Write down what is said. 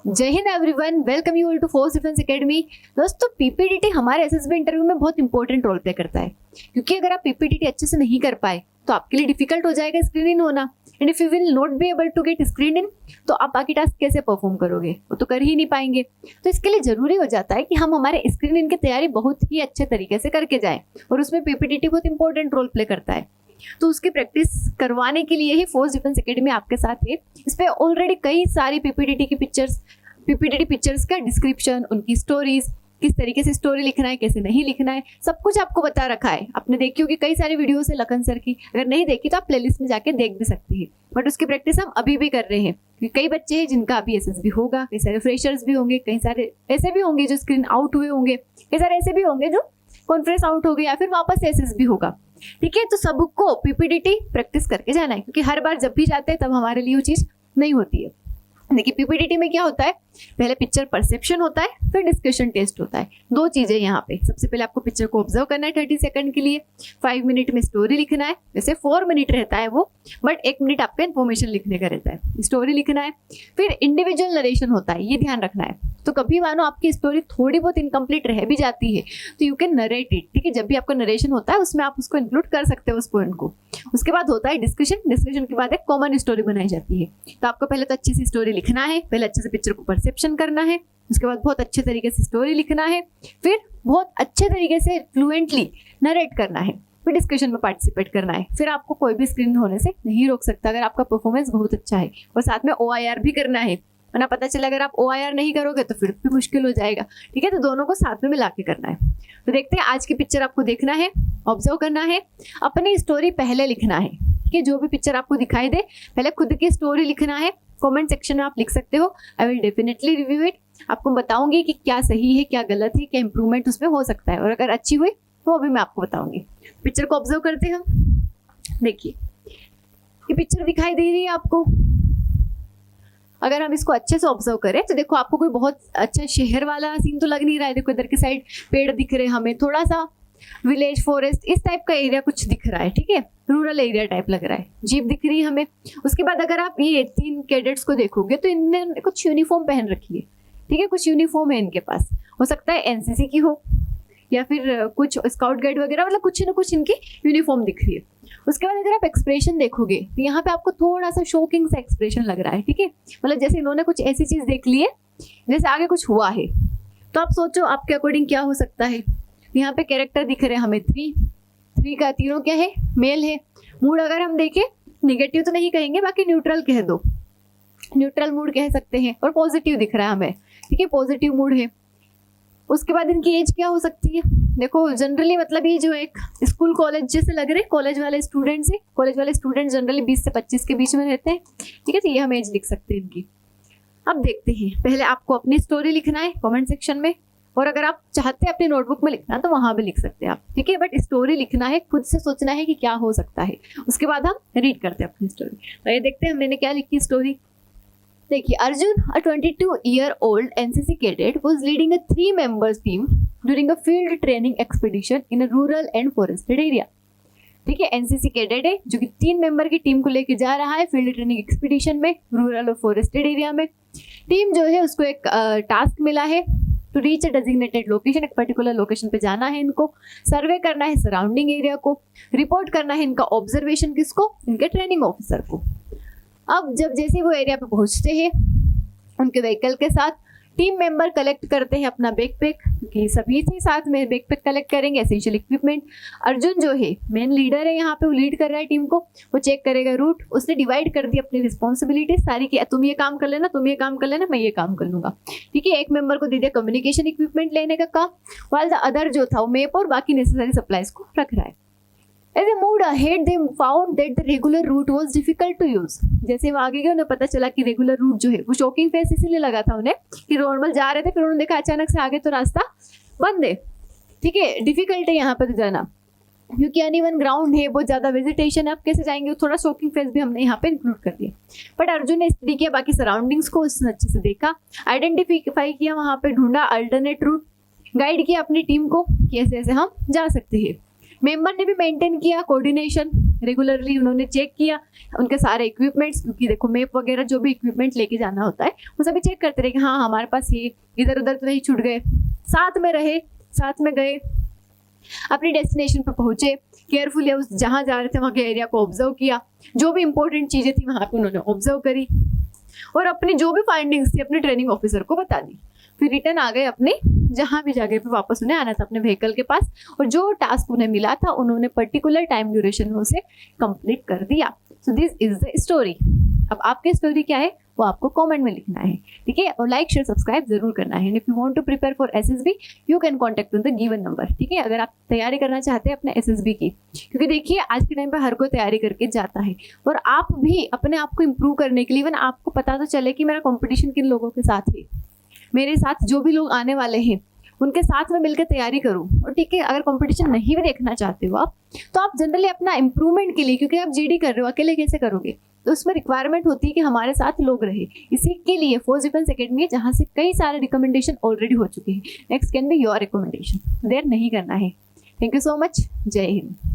जय Hind everyone, welcome you all to force defence academy. दोस्तों, PPDT हमारे एसएसबी इंटरव्यू में बहुत इंपॉर्टेंट रोल प्ले करता है, क्योंकि अगर आप पीपीटीटी अच्छे से नहीं कर पाए तो आपके लिए डिफिकल्ट हो जाएगा स्क्रीन इन होना। And if you will not be able to get screen in, तो आप बाकी टास्क कैसे परफॉर्म करोगे? वो तो कर ही नहीं पाएंगे। तो इसके लिए जरूरी हो जाता है कि हम हमारे स्क्रीन इन की तैयारी बहुत ही अच्छे तरीके से करके जाएं, और उसमें पीपीटीटी बहुत इंपॉर्टेंट रोल प्ले करता है। तो उसकी प्रैक्टिस करवाने के लिए ही फोर्स डिफेंस एकेडमी आपके साथ है। इस पे ऑलरेडी कई सारी पीपीटीटी पिक्चर्स का डिस्क्रिप्शन, उनकी स्टोरीज, किस तरीके से स्टोरी लिखना है, कैसे नहीं लिखना है, सब कुछ आपको बता रखा है। आपने देखी होगी कई सारी वीडियोस है लखन सर की, अगर नहीं देखी तो आप प्लेलिस्ट में जाके देख भी सकती है। बट उसकी प्रैक्टिस हम अभी भी कर रहे हैं, क्योंकि कई बच्चे हैं जिनका अभी एसएसबी होगा, कई सारे फ्रेशर्स भी होंगे, कई सारे ऐसे भी होंगे जो स्क्रीन आउट हुए होंगे, कई सारे ऐसे भी होंगे जो कॉन्फ्रेंस आउट हो गए या फिर वापस से एसएसबी होगा। ठीक है, तो सबको पीपीटीटी प्रैक्टिस करके जाना है, क्योंकि हर बार जब भी जाते हैं तब हमारे लिए वो चीज़ नहीं होती है। देखिए, पीपीटीटी में क्या होता है, पहले पिक्चर परसेप्शन होता है, फिर डिस्कशन टेस्ट होता है। दो चीजें यहाँ पे। सबसे पहले आपको पिक्चर को ऑब्जर्व करना है 30 सेकंड के लिए, 5 मिनट में स्टोरी लिखना है। वैसे 4 मिनट रहता है वो, बट 1 मिनट आपका इन्फॉर्मेशन लिखने का रहता है। स्टोरी लिखना है, फिर इंडिविजुअल नरेशन होता है, ये ध्यान रखना है। तो कभी मानो आपकी स्टोरी थोड़ी बहुत इनकम्प्लीट रह भी जाती है तो यू कैन नरेट इट। ठीक है, जब भी आपका नरेशन होता है उसमें आप उसको इंक्लूड कर सकते हो, उस पॉइंट को। उसके बाद होता है डिस्कशन के बाद एक कॉमन स्टोरी बनाई जाती है। तो आपको पहले तो अच्छी सी स्टोरी लिखना है, पहले अच्छे से पिक्चर को परसेप्शन करना है, उसके बाद बहुत अच्छे तरीके से स्टोरी लिखना है, फिर बहुत अच्छे तरीके से फ्लुएंटली नरेट करना है, फिर डिस्कशन में पार्टिसिपेट करना है। फिर आपको कोई भी स्क्रीन होने से नहीं रोक सकता अगर आपका परफॉर्मेंस बहुत अच्छा है। और साथ में OIR भी करना है, वरना पता चला अगर आप OIR नहीं करोगे तो फिर भी मुश्किल हो जाएगा। ठीक है, तो दोनों को साथ में मिला के करना है। तो देखते हैं, आज की पिक्चर आपको देखना है, ऑब्जर्व करना है, अपनी स्टोरी पहले लिखना है। ठीक है, जो भी पिक्चर आपको दिखाई दे पहले खुद की स्टोरी लिखना है। कमेंट सेक्शन में आप लिख सकते हो, I will definitely review it. आपको बताऊंगी कि क्या सही है, क्या गलत है, क्या इंप्रूवमेंट उसमें हो सकता है, और अगर अच्छी हुई तो अभी मैं आपको बताऊंगी। पिक्चर को ऑब्जर्व करते हैं हम। देखिए, ये पिक्चर दिखाई दे रही है आपको। अगर हम इसको अच्छे से ऑब्जर्व करें तो देखो, आपको कोई बहुत अच्छा शहर वाला सीन तो लग नहीं रहा है। देखो, इधर की साइड पेड़ दिख रहे हैं हमें, थोड़ा सा विलेज फॉरेस्ट इस टाइप का एरिया कुछ दिख रहा है। ठीक है, रूरल एरिया टाइप लग रहा है। जीप दिख रही है हमें। उसके बाद अगर आप ये 3 कैडेट्स को देखोगे तो इनने कुछ यूनिफॉर्म पहन रखी है। ठीक है, कुछ यूनिफॉर्म है इनके पास, हो सकता है एनसीसी की हो या फिर कुछ स्काउट गाइड वगैरह, मतलब कुछ ना कुछ इनकी यूनिफॉर्म दिख रही है। उसके बाद अगर आप एक्सप्रेशन देखोगे तो यहाँ पे आपको थोड़ा सा शॉकिंग सा एक्सप्रेशन लग रहा है। ठीक है, मतलब जैसे इन्होंने कुछ ऐसी चीज देख ली है जैसे आगे कुछ हुआ है। तो आप सोचो आपके अकॉर्डिंग क्या हो सकता है। यहाँ पे कैरेक्टर दिख रहे हैं हमें 3 का, तीनों क्या है, मेल है। मूड अगर हम देखें, निगेटिव तो नहीं कहेंगे, बाकी न्यूट्रल कह दो, न्यूट्रल मूड कह सकते हैं। और पॉजिटिव दिख रहा है हमें। ठीक है, पॉजिटिव मूड है। उसके बाद इनकी एज क्या हो सकती है, देखो जनरली मतलब ये जो एक स्कूल कॉलेज जैसे लग रहे हैं, कॉलेज वाले स्टूडेंट्स है। कॉलेज वाले स्टूडेंट जनरली 20 से 25 के बीच में रहते हैं। ठीक है, तो ये हम एज लिख सकते हैं इनकी। अब देखते हैं, पहले आपको अपनी स्टोरी लिखना है कमेंट सेक्शन में, और अगर आप चाहते हैं अपनी नोटबुक में लिखना तो वहां भी लिख सकते हैं आप। ठीक है, बट स्टोरी लिखना है, खुद से सोचना है कि क्या हो सकता है। उसके बाद हम रीड करते हैं अपनी स्टोरी। तो ये देखते हैं मैंने क्या लिखी स्टोरी। देखिए, Arjun, a 22-year-old NCC cadet, was leading a 3-member team during a field training expedition in a rural and forested area. ठीक है, एनसीसी कैडेट है जो कि 3 मेंबर की टीम को लेके जा रहा है फील्ड ट्रेनिंग एक्सपीडिशन में, रूरल और फॉरेस्टेड एरिया में। टीम जो है उसको एक टास्क मिला है, to reach a designated location, एक पर्टिकुलर लोकेशन पे जाना है इनको, सर्वे करना है सराउंडिंग एरिया को, रिपोर्ट करना है इनका ऑब्जर्वेशन किसको, इनके ट्रेनिंग ऑफिसर को। अब जब जैसे वो एरिया पे पहुंचते हैं उनके व्हीकल के साथ, टीम मेंबर कलेक्ट करते हैं अपना बैकपैक, क्योंकि सभी से साथ में बैकपैक कलेक्ट करेंगे, एसेंशियल इक्विपमेंट। अर्जुन जो है मेन लीडर है यहाँ पे, वो लीड कर रहा है टीम को, वो चेक करेगा रूट। उसने डिवाइड कर दी अपनी रिस्पॉन्सिबिलिटी सारी की, तुम ये काम कर लेना, तुम ये काम कर लेना, मैं ये काम कर लूंगा। ठीक है, एक मेंबर को दे दिया कम्युनिकेशन इक्विपमेंट लेने का काम, वाइल द अदर जो था वो मैप और बाकी नेसेसरी सप्लाईज को रख रहा है। As they moved ahead, they found that the regular route was difficult to use. जैसे वो आगे गए उन्हें पता चला कि रेगुलर रूट जो है वो शॉकिंग फेस इसीलिए लगा था उन्हें कि नॉर्मल जा रहे थे, फिर उन्होंने देखा अचानक से आगे तो रास्ता बंद है। ठीक है, डिफिकल्ट है यहाँ पर जाना, क्योंकि अनइवन ग्राउंड है, बहुत ज्यादा वेजिटेशन है, आप कैसे जाएंगे। थोड़ा शॉकिंग फेस भी हमने यहाँ पे इंक्लूड कर दिया। बट अर्जुन ने स्टडी किया बाकी सराउंडिंग्स को, उसने अच्छे से देखा, आइडेंटिफाई किया, वहाँ पे ढूंढा अल्टरनेट रूट, गाइड किया अपनी टीम को कि ऐसे ऐसे हम जा सकते हैं। मेंबर ने भी मेंटेन किया कोऑर्डिनेशन, रेगुलरली उन्होंने चेक किया उनके सारे इक्विपमेंट्स, क्योंकि देखो मैप वगैरह जो भी इक्विपमेंट लेके जाना होता है वो सभी चेक करते रहे कि हाँ हमारे पास ये इधर उधर तो नहीं छूट गए। साथ में रहे, साथ में गए, अपनी डेस्टिनेशन पे पहुंचे, केयरफुली उस जहाँ जा रहे थे वहाँ के एरिया को ऑब्जर्व किया, जो भी इंपॉर्टेंट चीज़ें थी वहाँ पे उन्होंने ऑब्जर्व करी और अपनी जो भी फाइंडिंग्स थी अपने ट्रेनिंग ऑफिसर को बता दी। फिर रिटर्न आ गए अपने जहाँ भी जगह पे वापस उन्हें आना था अपने व्हीकल के पास, और जो टास्क उन्हें मिला था उन्होंने पर्टिकुलर टाइम ड्यूरेशन में उसे कंप्लीट कर दिया। So this is the story. अब आपकी स्टोरी क्या है वो आपको कमेंट में लिखना है, ठीक है, और लाइक शेयर सब्सक्राइब जरूर करना है। And if you want to prepare for SSB you can contact with the given number, ठीक है, अगर आप तैयारी करना चाहते हैं अपने एसएसबी की, क्योंकि देखिए आज के टाइम पे हर कोई तैयारी करके जाता है और आप भी अपने आप को इम्प्रूव करने के लिए, इवन आपको पता तो चले कि मेरा कॉम्पिटिशन किन लोगों के साथ है, मेरे साथ जो भी लोग आने वाले हैं उनके साथ में मिलकर तैयारी करूं। और ठीक है, अगर कंपटीशन नहीं भी देखना चाहते हो आप, तो आप जनरली अपना इंप्रूवमेंट के लिए, क्योंकि आप जीडी कर रहे हो अकेले कैसे करोगे, तो उसमें रिक्वायरमेंट होती है कि हमारे साथ लोग रहे। इसी के लिए फोर्स डिफेंस एकेडमी है जहाँ से कई सारे रिकमेंडेशन ऑलरेडी हो चुके हैं। Next can be your recommendation, देर नहीं करना है। थैंक यू सो मच, जय हिंद।